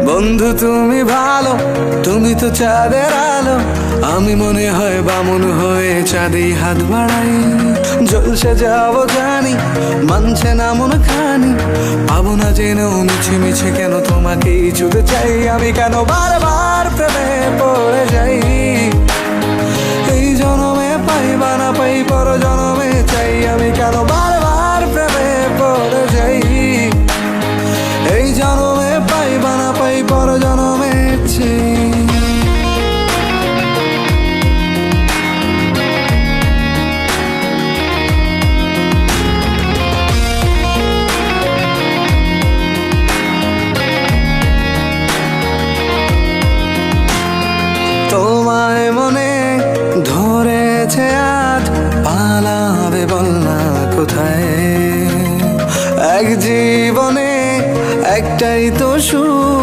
বন্ধু তুমি ভালো, তুমি তো চাঁদের আলো। আমি মনে হয় বামন হয়ে চাঁদেই হাত বাড়াই। জলসে যাবো জানি, মানছে না মন খানি। পাবো না জেনেও মিছে মিছে কেন তোমাকেই ছুতে চাই। আমি কেন বারবার প্রেমে পড়ে যাই। এই জনমে পাই বা না পাই, পর জনমে চাই। আমি কেন বারবার প্রেমে পড়ে যাই। এই জনমে পাই বা না পাই, পর জনমে চাই। তোমায় মনে ধরেছে আজ, পালাবে বল না কোথায়। এক জীবনে একটাই তো সুখ,